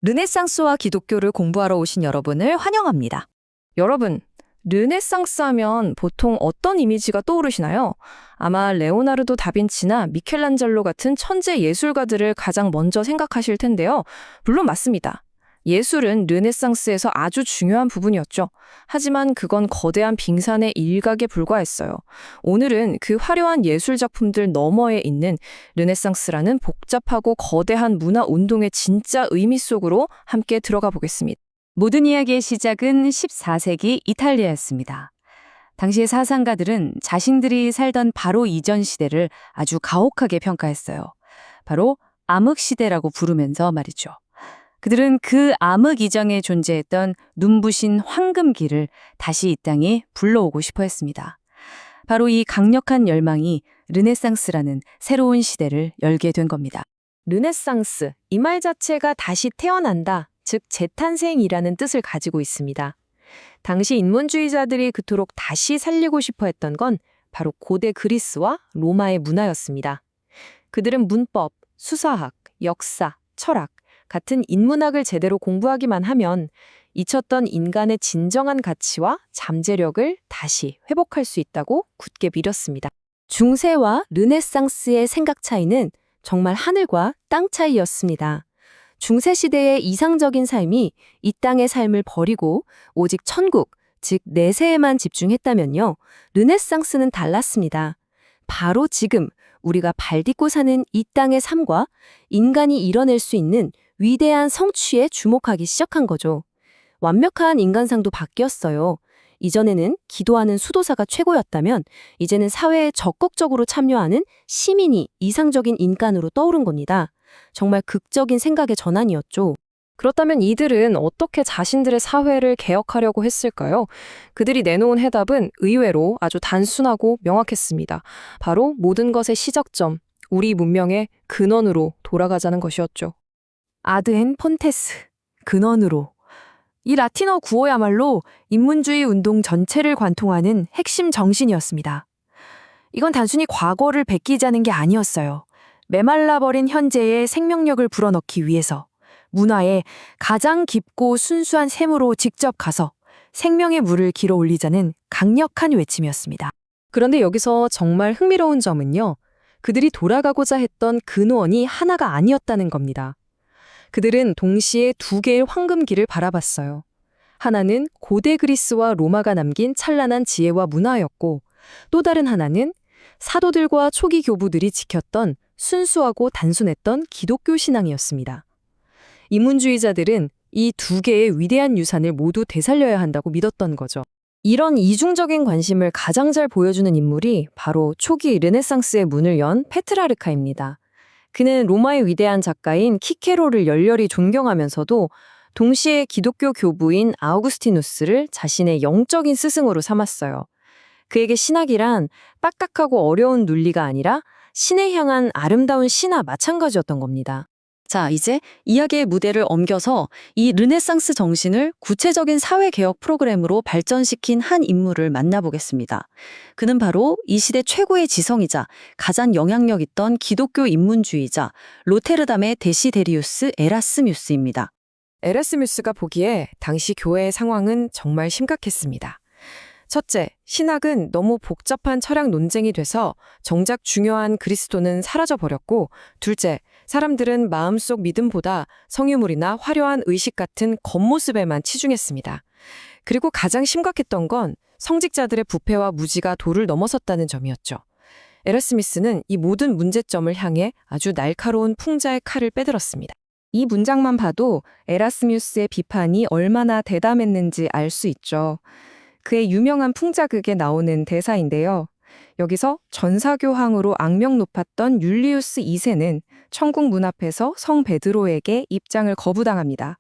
르네상스와 기독교를 공부하러 오신 여러분을 환영합니다. 여러분, 르네상스 하면 보통 어떤 이미지가 떠오르시나요? 아마 레오나르도 다빈치나 미켈란젤로 같은 천재 예술가들을 가장 먼저 생각하실 텐데요. 물론 맞습니다. 예술은 르네상스에서 아주 중요한 부분이었죠. 하지만 그건 거대한 빙산의 일각에 불과했어요. 오늘은 그 화려한 예술 작품들 너머에 있는 르네상스라는 복잡하고 거대한 문화 운동의 진짜 의미 속으로 함께 들어가 보겠습니다. 모든 이야기의 시작은 14세기 이탈리아였습니다. 당시의 사상가들은 자신들이 살던 바로 이전 시대를 아주 가혹하게 평가했어요. 바로 암흑시대라고 부르면서 말이죠. 그들은 그 암흑 이정에 존재했던 눈부신 황금기를 다시 이 땅에 불러오고 싶어 했습니다. 바로 이 강력한 열망이 르네상스라는 새로운 시대를 열게 된 겁니다. 르네상스, 이 말 자체가 다시 태어난다, 즉 재탄생이라는 뜻을 가지고 있습니다. 당시 인문주의자들이 그토록 다시 살리고 싶어 했던 건 바로 고대 그리스와 로마의 문화였습니다. 그들은 문법, 수사학, 역사, 철학 같은 인문학을 제대로 공부하기만 하면 잊혔던 인간의 진정한 가치와 잠재력을 다시 회복할 수 있다고 굳게 믿었습니다. 중세와 르네상스의 생각 차이는 정말 하늘과 땅 차이였습니다. 중세 시대의 이상적인 삶이 이 땅의 삶을 버리고 오직 천국, 즉 내세에만 집중했다면요. 르네상스는 달랐습니다. 바로 지금 우리가 발딛고 사는 이 땅의 삶과 인간이 이뤄낼 수 있는 위대한 성취에 주목하기 시작한 거죠. 완벽한 인간상도 바뀌었어요. 이전에는 기도하는 수도사가 최고였다면 이제는 사회에 적극적으로 참여하는 시민이 이상적인 인간으로 떠오른 겁니다. 정말 극적인 생각의 전환이었죠. 그렇다면 이들은 어떻게 자신들의 사회를 개혁하려고 했을까요? 그들이 내놓은 해답은 의외로 아주 단순하고 명확했습니다. 바로 모든 것의 시작점, 우리 문명의 근원으로 돌아가자는 것이었죠. 아드엔 폰테스, 근원으로. 이 라틴어 구호야말로 인문주의 운동 전체를 관통하는 핵심 정신이었습니다. 이건 단순히 과거를 베끼자는 게 아니었어요. 메말라버린 현재의 생명력을 불어넣기 위해서 문화에 가장 깊고 순수한 샘으로 직접 가서 생명의 물을 길어 올리자는 강력한 외침이었습니다. 그런데 여기서 정말 흥미로운 점은요. 그들이 돌아가고자 했던 근원이 하나가 아니었다는 겁니다. 그들은 동시에 두 개의 황금기를 바라봤어요. 하나는 고대 그리스와 로마가 남긴 찬란한 지혜와 문화였고 또 다른 하나는 사도들과 초기 교부들이 지켰던 순수하고 단순했던 기독교 신앙이었습니다. 인문주의자들은 이 두 개의 위대한 유산을 모두 되살려야 한다고 믿었던 거죠. 이런 이중적인 관심을 가장 잘 보여주는 인물이 바로 초기 르네상스의 문을 연 페트라르카입니다. 그는 로마의 위대한 작가인 키케로를 열렬히 존경하면서도 동시에 기독교 교부인 아우구스티누스를 자신의 영적인 스승으로 삼았어요. 그에게 신학이란 빡빡하고 어려운 논리가 아니라 신에 향한 아름다운 시나 마찬가지였던 겁니다. 자, 이제 이야기의 무대를 옮겨서 이 르네상스 정신을 구체적인 사회개혁 프로그램으로 발전시킨 한 인물을 만나보겠습니다. 그는 바로 이 시대 최고의 지성이자 가장 영향력 있던 기독교 인문주의자 로테르담의 데시데리우스 에라스뮤스입니다. 에라스무스가 보기에 당시 교회의 상황은 정말 심각했습니다. 첫째, 신학은 너무 복잡한 철학 논쟁이 돼서 정작 중요한 그리스도는 사라져버렸고, 둘째, 사람들은 마음속 믿음보다 성유물이나 화려한 의식 같은 겉모습에만 치중했습니다. 그리고 가장 심각했던 건 성직자들의 부패와 무지가 도를 넘어섰다는 점이었죠. 에라스미스는 이 모든 문제점을 향해 아주 날카로운 풍자의 칼을 빼들었습니다. 이 문장만 봐도 에라스뮤스의 비판이 얼마나 대담했는지 알 수 있죠. 그의 유명한 풍자극에 나오는 대사인데요. 여기서 전사교황으로 악명 높았던 율리우스 2세는 천국 문 앞에서 성 베드로에게 입장을 거부당합니다.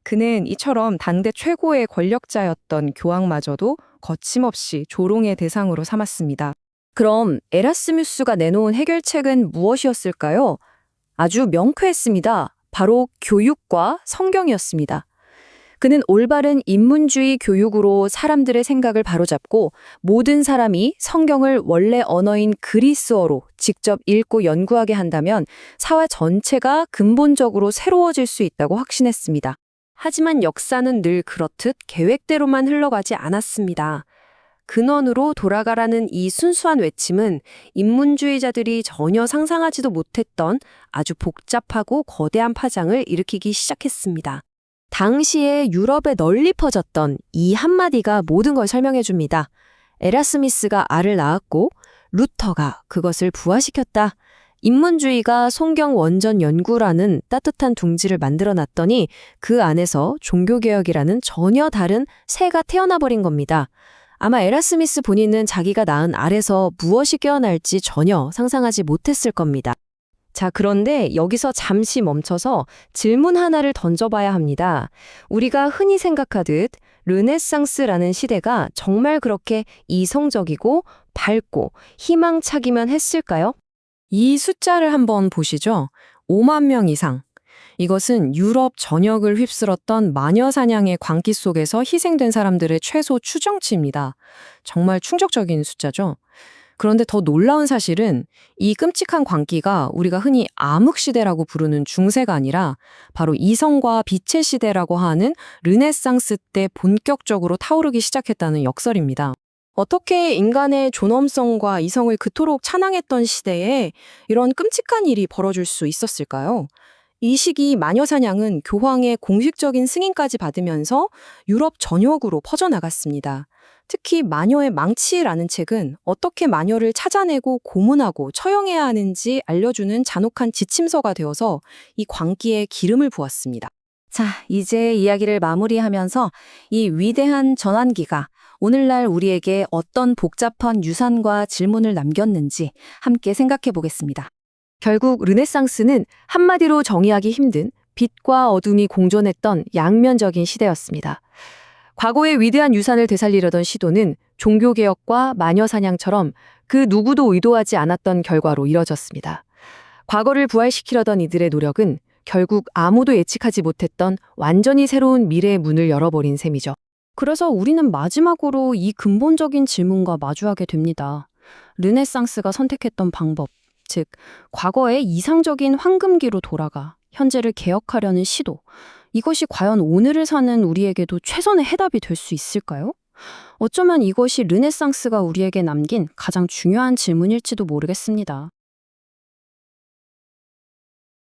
그는 이처럼 당대 최고의 권력자였던 교황마저도 거침없이 조롱의 대상으로 삼았습니다. 그럼 에라스무스가 내놓은 해결책은 무엇이었을까요? 아주 명쾌했습니다. 바로 교육과 성경이었습니다. 그는 올바른 인문주의 교육으로 사람들의 생각을 바로잡고 모든 사람이 성경을 원래 언어인 그리스어로 직접 읽고 연구하게 한다면 사회 전체가 근본적으로 새로워질 수 있다고 확신했습니다. 하지만 역사는 늘 그렇듯 계획대로만 흘러가지 않았습니다. 근원으로 돌아가라는 이 순수한 외침은 인문주의자들이 전혀 상상하지도 못했던 아주 복잡하고 거대한 파장을 일으키기 시작했습니다. 당시에 유럽에 널리 퍼졌던 이 한마디가 모든 걸 설명해 줍니다. 에라스미스가 알을 낳았고 루터가 그것을 부화시켰다. 인문주의가 성경 원전 연구라는 따뜻한 둥지를 만들어 놨더니 그 안에서 종교개혁이라는 전혀 다른 새가 태어나버린 겁니다. 아마 에라스미스 본인은 자기가 낳은 알에서 무엇이 깨어날지 전혀 상상하지 못했을 겁니다. 자, 그런데 여기서 잠시 멈춰서 질문 하나를 던져봐야 합니다. 우리가 흔히 생각하듯 르네상스라는 시대가 정말 그렇게 이성적이고 밝고 희망차기만 했을까요? 이 숫자를 한번 보시죠. 5만 명 이상. 이것은 유럽 전역을 휩쓸었던 마녀 사냥의 광기 속에서 희생된 사람들의 최소 추정치입니다. 정말 충격적인 숫자죠. 그런데 더 놀라운 사실은 이 끔찍한 광기가 우리가 흔히 암흑시대라고 부르는 중세가 아니라 바로 이성과 빛의 시대라고 하는 르네상스 때 본격적으로 타오르기 시작했다는 역설입니다. 어떻게 인간의 존엄성과 이성을 그토록 찬양했던 시대에 이런 끔찍한 일이 벌어질 수 있었을까요? 이 시기 마녀사냥은 교황의 공식적인 승인까지 받으면서 유럽 전역으로 퍼져나갔습니다. 특히 마녀의 망치라는 책은 어떻게 마녀를 찾아내고 고문하고 처형해야 하는지 알려주는 잔혹한 지침서가 되어서 이 광기에 기름을 부었습니다. 자, 이제 이야기를 마무리하면서 이 위대한 전환기가 오늘날 우리에게 어떤 복잡한 유산과 질문을 남겼는지 함께 생각해 보겠습니다. 결국 르네상스는 한마디로 정의하기 힘든 빛과 어둠이 공존했던 양면적인 시대였습니다. 과거의 위대한 유산을 되살리려던 시도는 종교개혁과 마녀사냥처럼 그 누구도 의도하지 않았던 결과로 이뤄졌습니다. 과거를 부활시키려던 이들의 노력은 결국 아무도 예측하지 못했던 완전히 새로운 미래의 문을 열어버린 셈이죠. 그래서 우리는 마지막으로 이 근본적인 질문과 마주하게 됩니다. 르네상스가 선택했던 방법, 즉 과거의 이상적인 황금기로 돌아가 현재를 개혁하려는 시도, 이것이 과연 오늘을 사는 우리에게도 최선의 해답이 될 수 있을까요? 어쩌면 이것이 르네상스가 우리에게 남긴 가장 중요한 질문일지도 모르겠습니다.